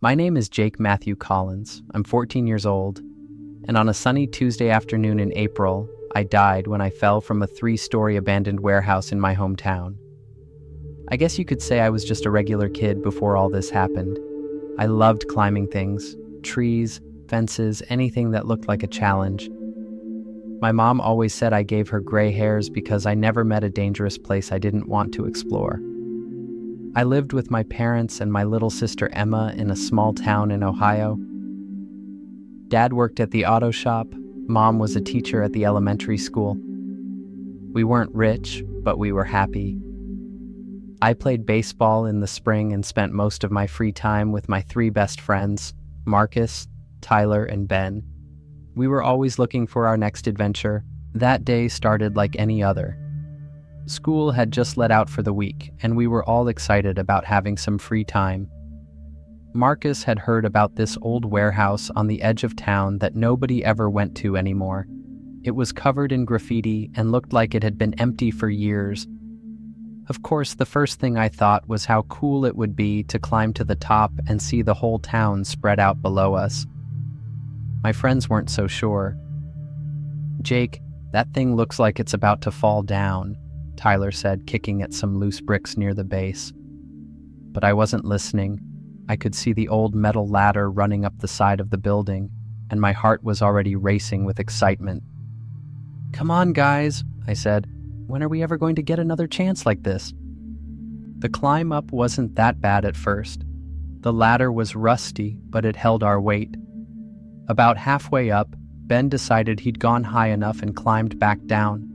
My name is Jake Matthew Collins. I'm 14 years old, and on a sunny Tuesday afternoon in April, I died when I fell from a 3-story abandoned warehouse in my hometown. I guess you could say I was just a regular kid before all this happened. I loved climbing things, trees, fences, anything that looked like a challenge. My mom always said I gave her gray hairs because I never met a dangerous place I didn't want to explore. I lived with my parents and my little sister Emma in a small town in Ohio. Dad worked at the auto shop. Mom was a teacher at the elementary school. We weren't rich, but we were happy. I played baseball in the spring and spent most of my free time with my 3 best friends, Marcus, Tyler, and Ben. We were always looking for our next adventure. That day started like any other. School had just let out for the week, and we were all excited about having some free time. Marcus had heard about this old warehouse on the edge of town that nobody ever went to anymore. It was covered in graffiti and looked like it had been empty for years. Of course, the first thing I thought was how cool it would be to climb to the top and see the whole town spread out below us. My friends weren't so sure. "Jake, that thing looks like it's about to fall down," Tyler said, kicking at some loose bricks near the base. But I wasn't listening. I could see the old metal ladder running up the side of the building, and my heart was already racing with excitement. "Come on, guys," I said. "When are we ever going to get another chance like this?" The climb up wasn't that bad at first. The ladder was rusty, but it held our weight. About halfway up, Ben decided he'd gone high enough and climbed back down.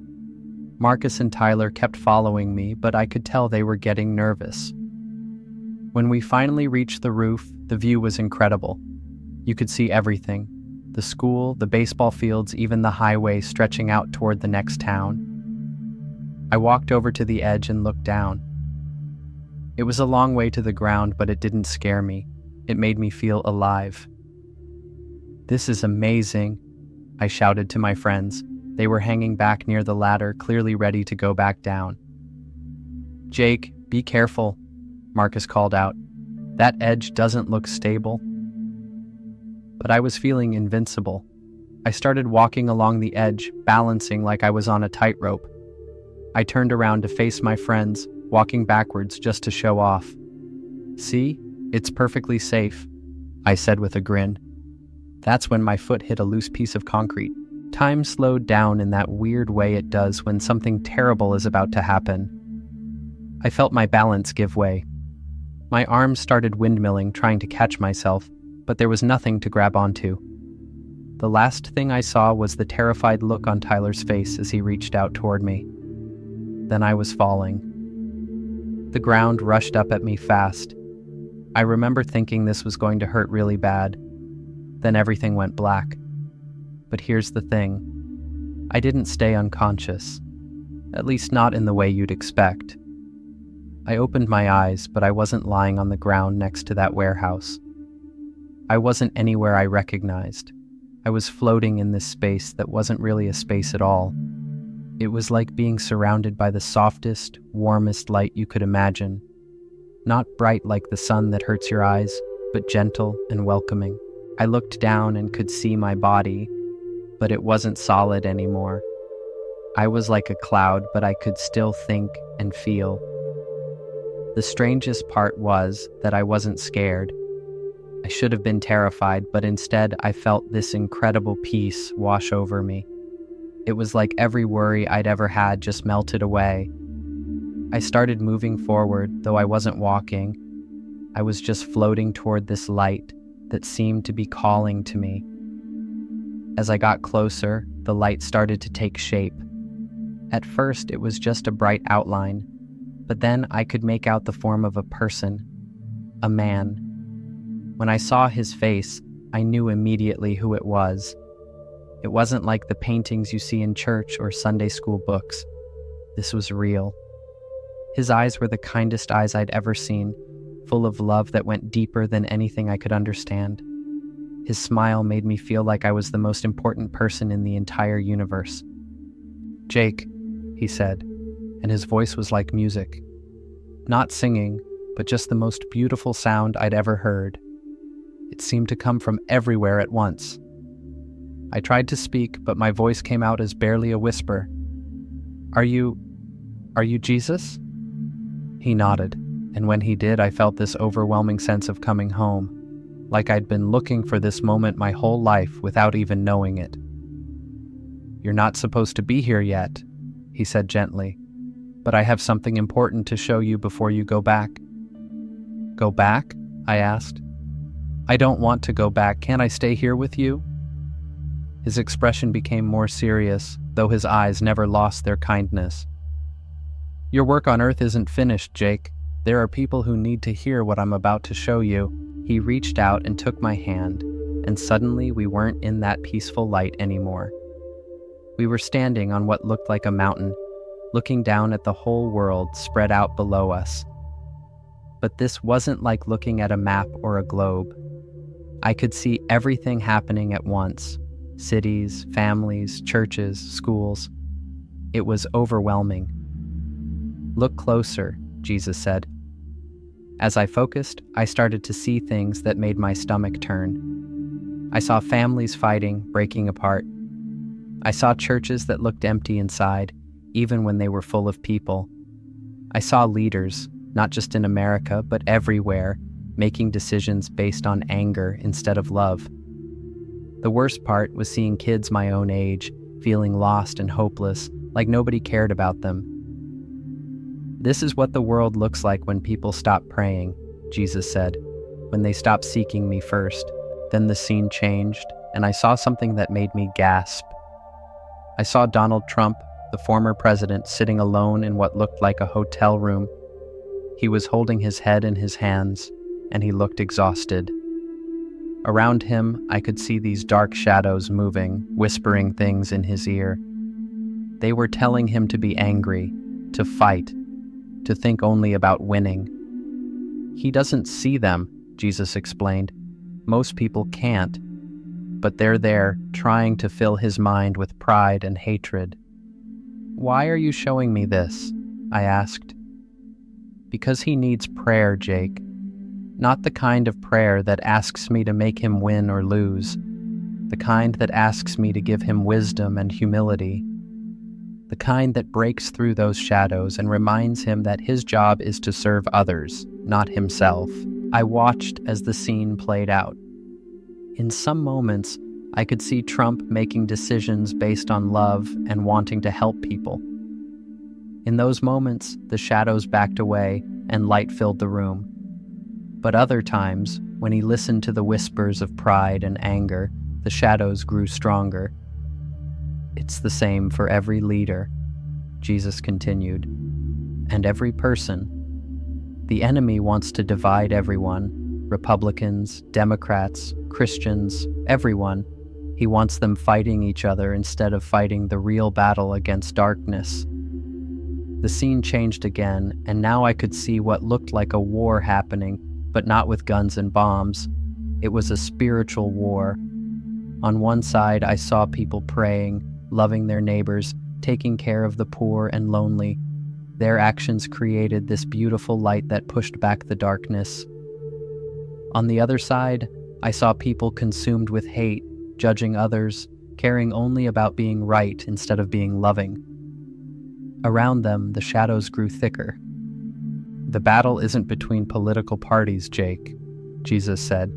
Marcus and Tyler kept following me, but I could tell they were getting nervous. When we finally reached the roof, the view was incredible. You could see everything: the school, the baseball fields, even the highway stretching out toward the next town. I walked over to the edge and looked down. It was a long way to the ground, but it didn't scare me. It made me feel alive. "This is amazing," I shouted to my friends. They were hanging back near the ladder, clearly ready to go back down. "Jake, be careful," Marcus called out. "That edge doesn't look stable." But I was feeling invincible. I started walking along the edge, balancing like I was on a tightrope. I turned around to face my friends, walking backwards just to show off. "See? It's perfectly safe," I said with a grin. That's when my foot hit a loose piece of concrete. Time slowed down in that weird way it does when something terrible is about to happen. I felt my balance give way. My arms started windmilling, trying to catch myself, but there was nothing to grab onto. The last thing I saw was the terrified look on Tyler's face as he reached out toward me. Then I was falling. The ground rushed up at me fast. I remember thinking this was going to hurt really bad. Then everything went black. But here's the thing. I didn't stay unconscious. At least not in the way you'd expect. I opened my eyes, but I wasn't lying on the ground next to that warehouse. I wasn't anywhere I recognized. I was floating in this space that wasn't really a space at all. It was like being surrounded by the softest, warmest light you could imagine. Not bright like the sun that hurts your eyes, but gentle and welcoming. I looked down and could see my body, but it wasn't solid anymore. I was like a cloud, but I could still think and feel. The strangest part was that I wasn't scared. I should have been terrified, but instead I felt this incredible peace wash over me. It was like every worry I'd ever had just melted away. I started moving forward, though I wasn't walking. I was just floating toward this light that seemed to be calling to me. As I got closer, the light started to take shape. At first, it was just a bright outline, but then I could make out the form of a person, a man. When I saw his face, I knew immediately who it was. It wasn't like the paintings you see in church or Sunday school books. This was real. His eyes were the kindest eyes I'd ever seen, full of love that went deeper than anything I could understand. His smile made me feel like I was the most important person in the entire universe. "Jake," he said, and his voice was like music. Not singing, but just the most beautiful sound I'd ever heard. It seemed to come from everywhere at once. I tried to speak, but my voice came out as barely a whisper. Are you Jesus?" He nodded, and when he did, I felt this overwhelming sense of coming home, like I'd been looking for this moment my whole life without even knowing it. "You're not supposed to be here yet," he said gently, "but I have something important to show you before you go back." "Go back?" I asked. "I don't want to go back. Can't I stay here with you?" His expression became more serious, though his eyes never lost their kindness. "Your work on Earth isn't finished, Jake. There are people who need to hear what I'm about to show you." He reached out and took my hand, and suddenly we weren't in that peaceful light anymore. We were standing on what looked like a mountain, looking down at the whole world spread out below us. But this wasn't like looking at a map or a globe. I could see everything happening at once: cities, families, churches, schools. It was overwhelming. "Look closer," Jesus said. As I focused, I started to see things that made my stomach turn. I saw families fighting, breaking apart. I saw churches that looked empty inside, even when they were full of people. I saw leaders, not just in America, but everywhere, making decisions based on anger instead of love. The worst part was seeing kids my own age, feeling lost and hopeless, like nobody cared about them. "This is what the world looks like when people stop praying," Jesus said, "when they stop seeking me first." Then the scene changed, and I saw something that made me gasp. I saw Donald Trump, the former president, sitting alone in what looked like a hotel room. He was holding his head in his hands, and he looked exhausted. Around him, I could see these dark shadows moving, whispering things in his ear. They were telling him to be angry, to fight, to think only about winning. "He doesn't see them," Jesus explained. "Most people can't, but they're there, trying to fill his mind with pride and hatred." "Why are you showing me this?" I asked. "Because he needs prayer, Jake. Not the kind of prayer that asks me to make him win or lose. The kind that asks me to give him wisdom and humility. The kind that breaks through those shadows and reminds him that his job is to serve others, not himself." I watched as the scene played out. In some moments, I could see Trump making decisions based on love and wanting to help people. In those moments, the shadows backed away and light filled the room. But other times, when he listened to the whispers of pride and anger, the shadows grew stronger. "It's the same for every leader," Jesus continued, "and every person. The enemy wants to divide everyone, Republicans, Democrats, Christians, everyone. He wants them fighting each other instead of fighting the real battle against darkness." The scene changed again, and now I could see what looked like a war happening, but not with guns and bombs. It was a spiritual war. On one side, I saw people praying, loving their neighbors, taking care of the poor and lonely. Their actions created this beautiful light that pushed back the darkness. On the other side, I saw people consumed with hate, judging others, caring only about being right instead of being loving. Around them, the shadows grew thicker. "The battle isn't between political parties, Jake," Jesus said.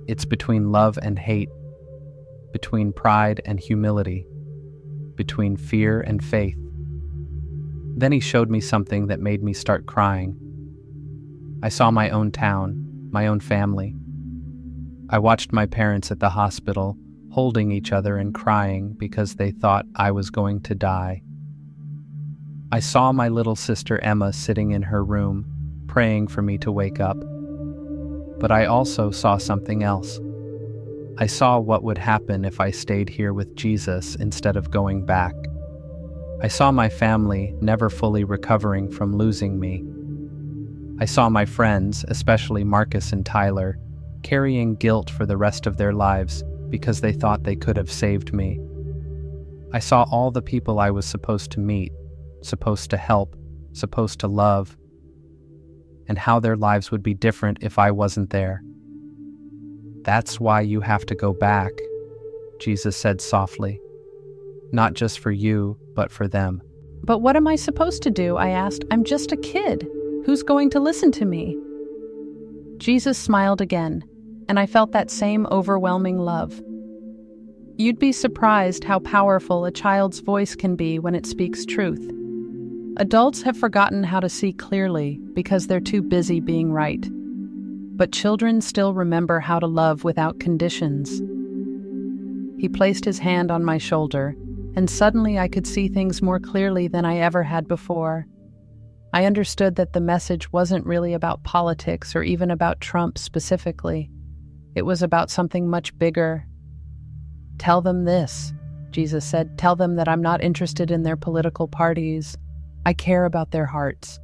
"It's between love and hate, between pride and humility, between fear and faith." Then he showed me something that made me start crying. I saw my own town, my own family. I watched my parents at the hospital, holding each other and crying because they thought I was going to die. I saw my little sister Emma sitting in her room, praying for me to wake up. But I also saw something else. I saw what would happen if I stayed here with Jesus instead of going back. I saw my family never fully recovering from losing me. I saw my friends, especially Marcus and Tyler, carrying guilt for the rest of their lives because they thought they could have saved me. I saw all the people I was supposed to meet, supposed to help, supposed to love, and how their lives would be different if I wasn't there. That's why you have to go back, Jesus said softly. Not just for you, but for them. But what am I supposed to do? I asked. I'm just a kid. Who's going to listen to me? Jesus smiled again, and I felt that same overwhelming love. You'd be surprised how powerful a child's voice can be when it speaks truth. Adults have forgotten how to see clearly because they're too busy being right. But children still remember how to love without conditions. He placed his hand on my shoulder, and suddenly I could see things more clearly than I ever had before. I understood that the message wasn't really about politics or even about Trump specifically. It was about something much bigger. Tell them this, Jesus said. Tell them that I'm not interested in their political parties. I care about their hearts.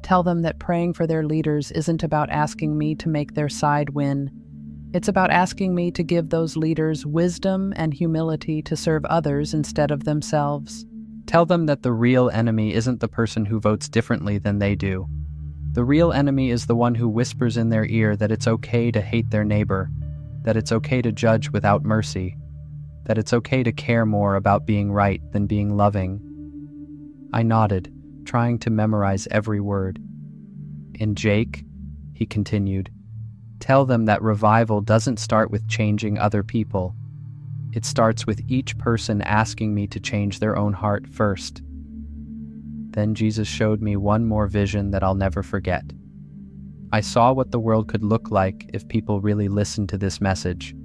Tell them that praying for their leaders isn't about asking me to make their side win. It's about asking me to give those leaders wisdom and humility to serve others instead of themselves. Tell them that the real enemy isn't the person who votes differently than they do. The real enemy is the one who whispers in their ear that it's okay to hate their neighbor, that it's okay to judge without mercy, that it's okay to care more about being right than being loving. I nodded, trying to memorize every word. In Jake, he continued, tell them that revival doesn't start with changing other people. It starts with each person asking me to change their own heart first. Then Jesus showed me one more vision that I'll never forget. I saw what the world could look like if people really listened to this message.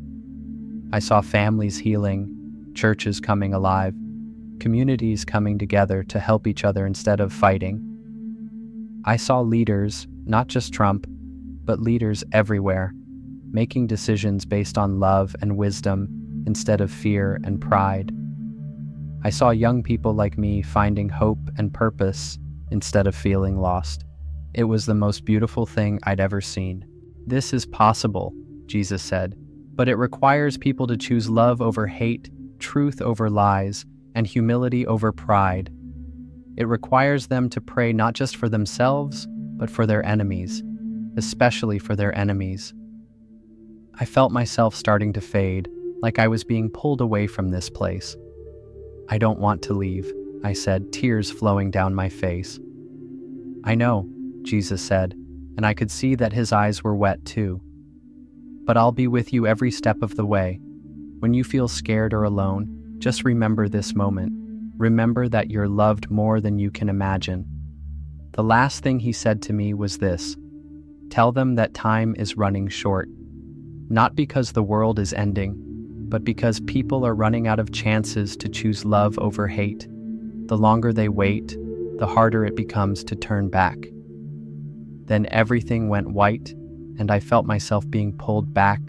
I saw families healing, churches coming alive, communities coming together to help each other instead of fighting. I saw leaders, not just Trump, but leaders everywhere, making decisions based on love and wisdom instead of fear and pride. I saw young people like me finding hope and purpose instead of feeling lost. It was the most beautiful thing I'd ever seen. This is possible, Jesus said, but it requires people to choose love over hate, truth over lies, and humility over pride. It requires them to pray not just for themselves, but for their enemies, especially for their enemies. I felt myself starting to fade, like I was being pulled away from this place. I don't want to leave, I said, tears flowing down my face. I know, Jesus said, and I could see that his eyes were wet too. But I'll be with you every step of the way. When you feel scared or alone, just remember this moment. Remember that you're loved more than you can imagine. The last thing he said to me was this: tell them that time is running short. Not because the world is ending, but because people are running out of chances to choose love over hate. The longer they wait, the harder it becomes to turn back. Then everything went white, and I felt myself being pulled back.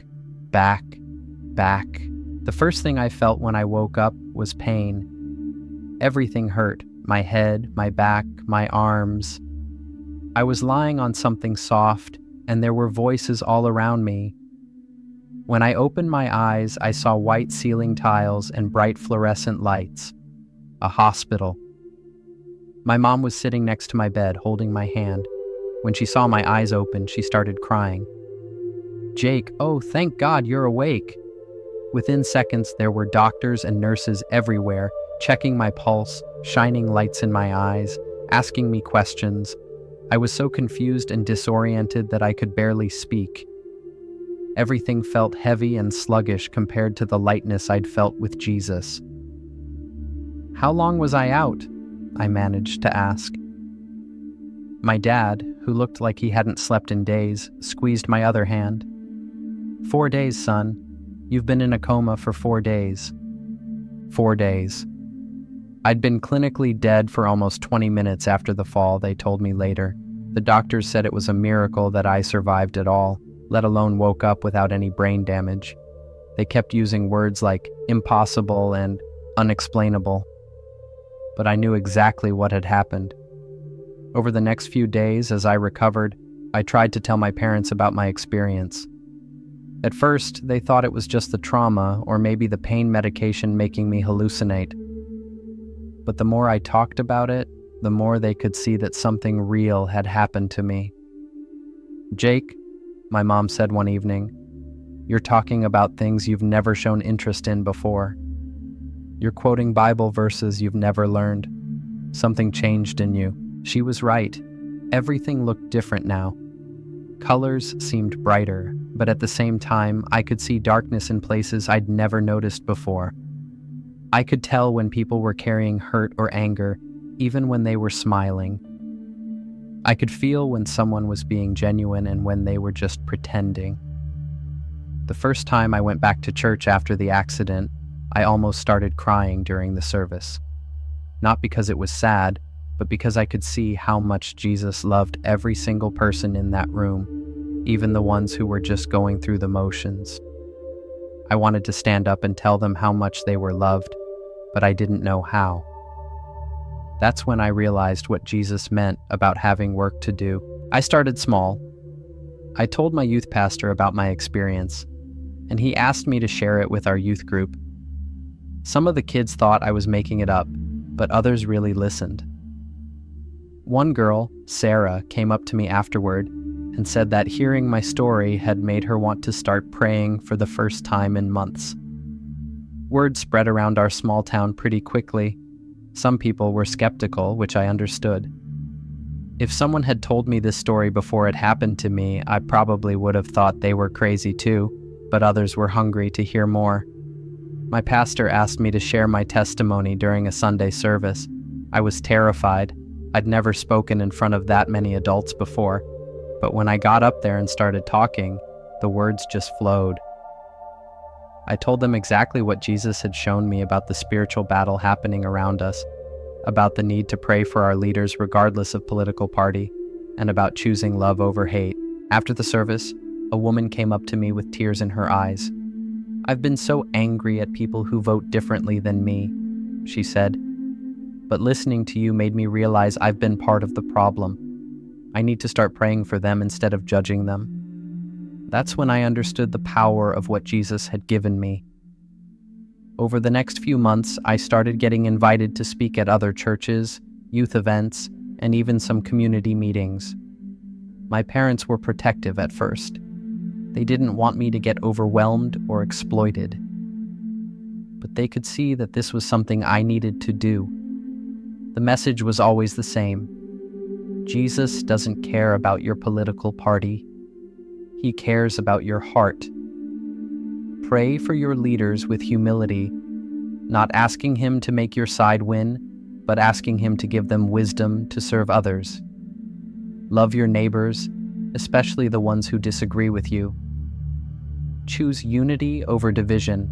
The first thing I felt when I woke up was pain. Everything hurt: my head, my back, my arms. I was lying on something soft, and there were voices all around me. When I opened my eyes, I saw white ceiling tiles and bright fluorescent lights. A hospital. My mom was sitting next to my bed, holding my hand. When she saw my eyes open, she started crying. Jake, oh, thank God you're awake. Within seconds, there were doctors and nurses everywhere, checking my pulse, shining lights in my eyes, asking me questions. I was so confused and disoriented that I could barely speak. Everything felt heavy and sluggish compared to the lightness I'd felt with Jesus. How long was I out? I managed to ask. My dad, who looked like he hadn't slept in days, squeezed my other hand. 4 days, son. You've been in a coma for 4 days. 4 days. I'd been clinically dead for almost 20 minutes after the fall, they told me later. The doctors said it was a miracle that I survived at all, let alone woke up without any brain damage. They kept using words like impossible and unexplainable. But I knew exactly what had happened. Over the next few days, as I recovered, I tried to tell my parents about my experience. At first, they thought it was just the trauma or maybe the pain medication making me hallucinate. But the more I talked about it, the more they could see that something real had happened to me. Jake, my mom said one evening, You're talking about things you've never shown interest in before. You're quoting Bible verses you've never learned. Something changed in you." She was right. Everything looked different now. Colors seemed brighter, but at the same time, I could see darkness in places I'd never noticed before. I could tell when people were carrying hurt or anger, even when they were smiling. I could feel when someone was being genuine and when they were just pretending. The first time I went back to church after the accident, I almost started crying during the service. Not because it was sad, but because I could see how much Jesus loved every single person in that room, even the ones who were just going through the motions. I wanted to stand up and tell them how much they were loved, but I didn't know how. That's when I realized what Jesus meant about having work to do. I started small. I told my youth pastor about my experience, and he asked me to share it with our youth group. Some of the kids thought I was making it up, but others really listened. One girl, Sarah, came up to me afterward and said that hearing my story had made her want to start praying for the first time in months. Word spread around our small town pretty quickly. Some people were skeptical, which I understood. If someone had told me this story before it happened to me, I probably would have thought they were crazy too, but others were hungry to hear more. My pastor asked me to share my testimony during a Sunday service. I was terrified. I'd never spoken in front of that many adults before, but when I got up there and started talking, the words just flowed. I told them exactly what Jesus had shown me about the spiritual battle happening around us, about the need to pray for our leaders regardless of political party, and about choosing love over hate. After the service, a woman came up to me with tears in her eyes. "I've been so angry at people who vote differently than me," she said. "But listening to you made me realize I've been part of the problem. I need to start praying for them instead of judging them." That's when I understood the power of what Jesus had given me. Over the next few months, I started getting invited to speak at other churches, youth events, and even some community meetings. My parents were protective at first. They didn't want me to get overwhelmed or exploited. But they could see that this was something I needed to do. The message was always the same. Jesus doesn't care about your political party. He cares about your heart. Pray for your leaders with humility, not asking him to make your side win, but asking him to give them wisdom to serve others. Love your neighbors, especially the ones who disagree with you. Choose unity over division,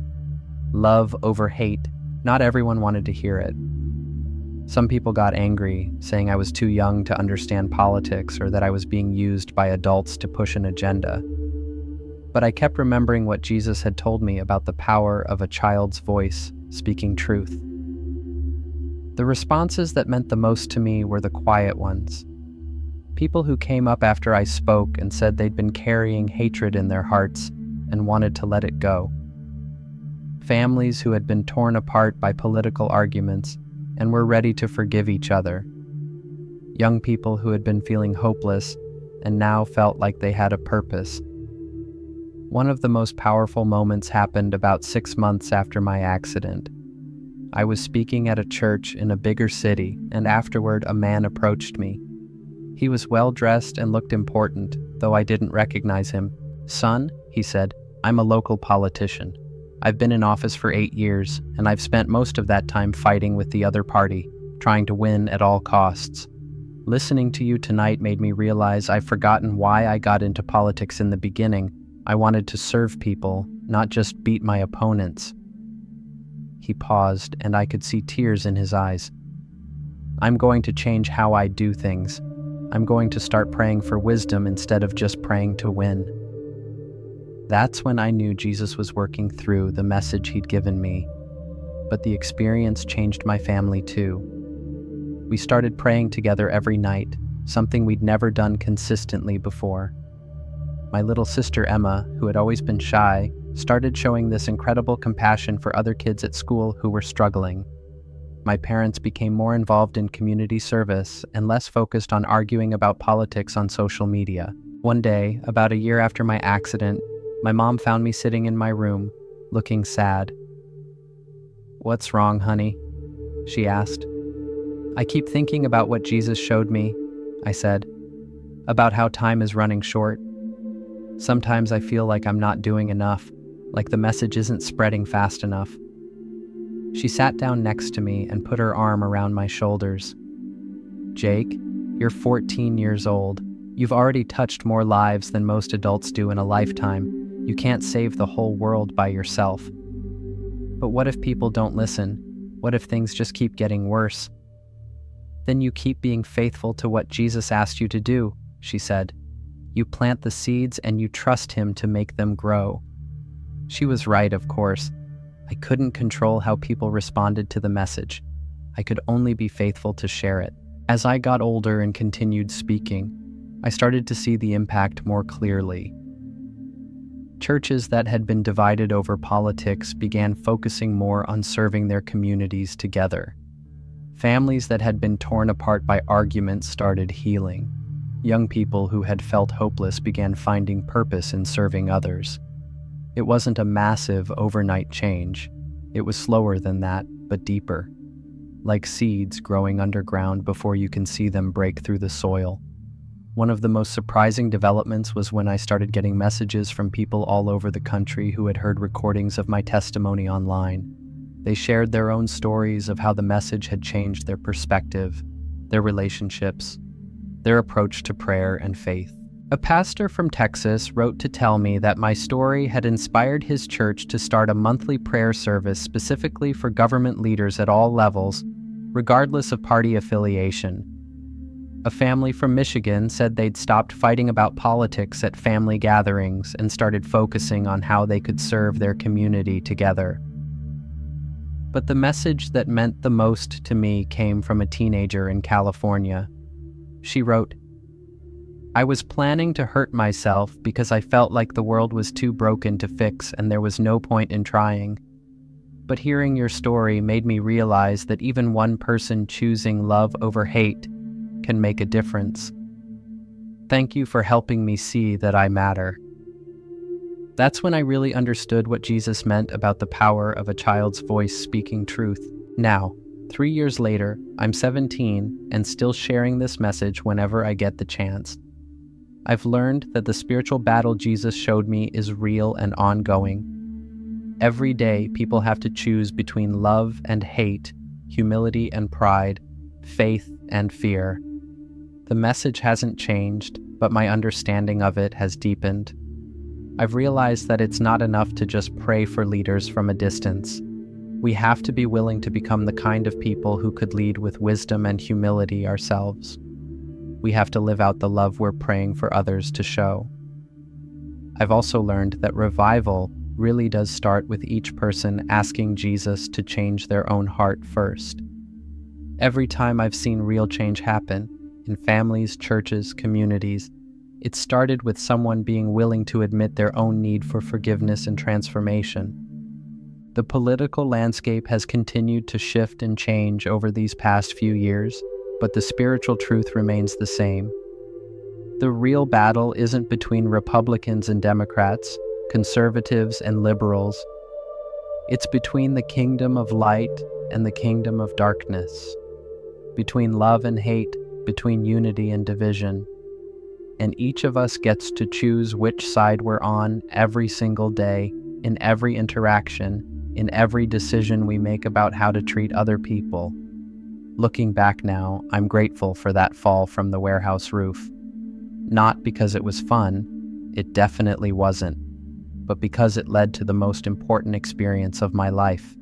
love over hate. Not everyone wanted to hear it. Some people got angry, saying I was too young to understand politics or that I was being used by adults to push an agenda. But I kept remembering what Jesus had told me about the power of a child's voice speaking truth. The responses that meant the most to me were the quiet ones. People who came up after I spoke and said they'd been carrying hatred in their hearts and wanted to let it go. Families who had been torn apart by political arguments and were ready to forgive each other. Young people who had been feeling hopeless and now felt like they had a purpose. One of the most powerful moments happened about 6 months after my accident. I was speaking at a church in a bigger city, and afterward a man approached me. He was well-dressed and looked important, though I didn't recognize him. "Son," he said, "I'm a local politician. I've been in office for 8 years, and I've spent most of that time fighting with the other party, trying to win at all costs. Listening to you tonight made me realize I've forgotten why I got into politics in the beginning. I wanted to serve people, not just beat my opponents." He paused, and I could see tears in his eyes. "I'm going to change how I do things. I'm going to start praying for wisdom instead of just praying to win." That's when I knew Jesus was working through the message he'd given me. But the experience changed my family too. We started praying together every night, something we'd never done consistently before. My little sister Emma, who had always been shy, started showing this incredible compassion for other kids at school who were struggling. My parents became more involved in community service and less focused on arguing about politics on social media. One day, about a year after my accident, My mom found me sitting in my room, looking sad. "What's wrong, honey?" she asked. "I keep thinking about what Jesus showed me," I said, "about how time is running short. Sometimes I feel like I'm not doing enough, like the message isn't spreading fast enough." She sat down next to me and put her arm around my shoulders. "Jake, you're 14 years old. You've already touched more lives than most adults do in a lifetime. You can't save the whole world by yourself." "But what if people don't listen? What if things just keep getting worse?" "Then you keep being faithful to what Jesus asked you to do," she said. "You plant the seeds and you trust him to make them grow." She was right, of course. I couldn't control how people responded to the message. I could only be faithful to share it. As I got older and continued speaking, I started to see the impact more clearly. Churches that had been divided over politics began focusing more on serving their communities together. Families that had been torn apart by arguments started healing. Young people who had felt hopeless began finding purpose in serving others. It wasn't a massive overnight change. It was slower than that, but deeper. Like seeds growing underground before you can see them break through the soil. One of the most surprising developments was when I started getting messages from people all over the country who had heard recordings of my testimony online. They shared their own stories of how the message had changed their perspective, their relationships, their approach to prayer and faith. A pastor from Texas wrote to tell me that my story had inspired his church to start a monthly prayer service specifically for government leaders at all levels, regardless of party affiliation. A family from Michigan said they'd stopped fighting about politics at family gatherings and started focusing on how they could serve their community together. But the message that meant the most to me came from a teenager in California. She wrote, "I was planning to hurt myself because I felt like the world was too broken to fix and there was no point in trying. But hearing your story made me realize that even one person choosing love over hate can make a difference. Thank you for helping me see that I matter." That's when I really understood what Jesus meant about the power of a child's voice speaking truth. Now, 3 years later, I'm 17 and still sharing this message whenever I get the chance. I've learned that the spiritual battle Jesus showed me is real and ongoing. Every day, people have to choose between love and hate, humility and pride, faith and fear. The message hasn't changed, but my understanding of it has deepened. I've realized that it's not enough to just pray for leaders from a distance. We have to be willing to become the kind of people who could lead with wisdom and humility ourselves. We have to live out the love we're praying for others to show. I've also learned that revival really does start with each person asking Jesus to change their own heart first. Every time I've seen real change happen, in families, churches, communities, it started with someone being willing to admit their own need for forgiveness and transformation. The political landscape has continued to shift and change over these past few years, but the spiritual truth remains the same. The real battle isn't between Republicans and Democrats, conservatives and liberals. It's between the kingdom of light and the kingdom of darkness, between love and hate, between unity and division. And each of us gets to choose which side we're on every single day, in every interaction, in every decision we make about how to treat other people. Looking back now, I'm grateful for that fall from the warehouse roof. Not because it was fun, it definitely wasn't, but because it led to the most important experience of my life.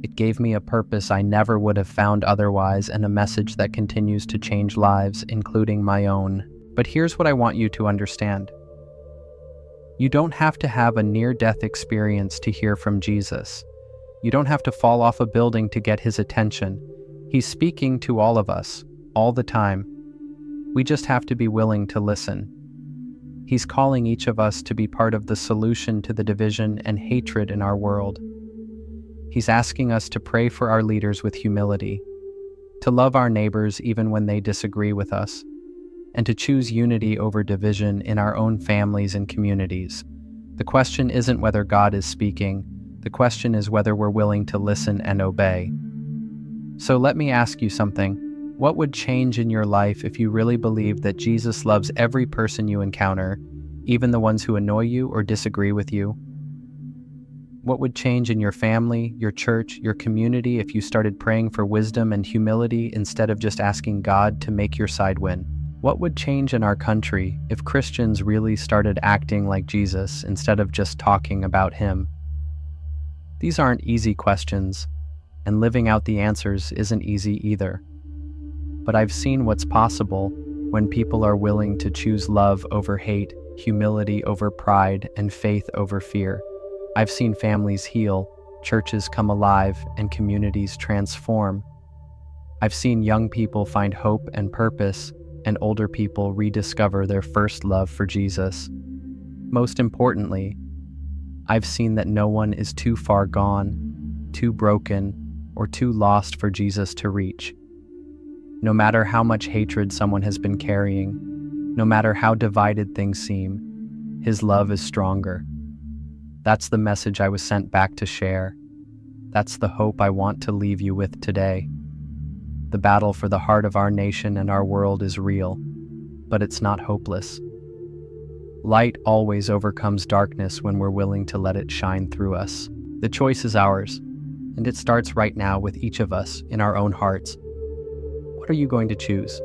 It gave me a purpose I never would have found otherwise and a message that continues to change lives, including my own. But here's what I want you to understand. You don't have to have a near-death experience to hear from Jesus. You don't have to fall off a building to get his attention. He's speaking to all of us, all the time. We just have to be willing to listen. He's calling each of us to be part of the solution to the division and hatred in our world. He's asking us to pray for our leaders with humility, to love our neighbors even when they disagree with us, and to choose unity over division in our own families and communities. The question isn't whether God is speaking. The question is whether we're willing to listen and obey. So let me ask you something. What would change in your life if you really believed that Jesus loves every person you encounter, even the ones who annoy you or disagree with you? What would change in your family, your church, your community if you started praying for wisdom and humility instead of just asking God to make your side win? What would change in our country if Christians really started acting like Jesus instead of just talking about him? These aren't easy questions, and living out the answers isn't easy either. But I've seen what's possible when people are willing to choose love over hate, humility over pride, and faith over fear. I've seen families heal, churches come alive, and communities transform. I've seen young people find hope and purpose, and older people rediscover their first love for Jesus. Most importantly, I've seen that no one is too far gone, too broken, or too lost for Jesus to reach. No matter how much hatred someone has been carrying, no matter how divided things seem, his love is stronger. That's the message I was sent back to share. That's the hope I want to leave you with today. The battle for the heart of our nation and our world is real, but it's not hopeless. Light always overcomes darkness when we're willing to let it shine through us. The choice is ours, and it starts right now with each of us in our own hearts. What are you going to choose?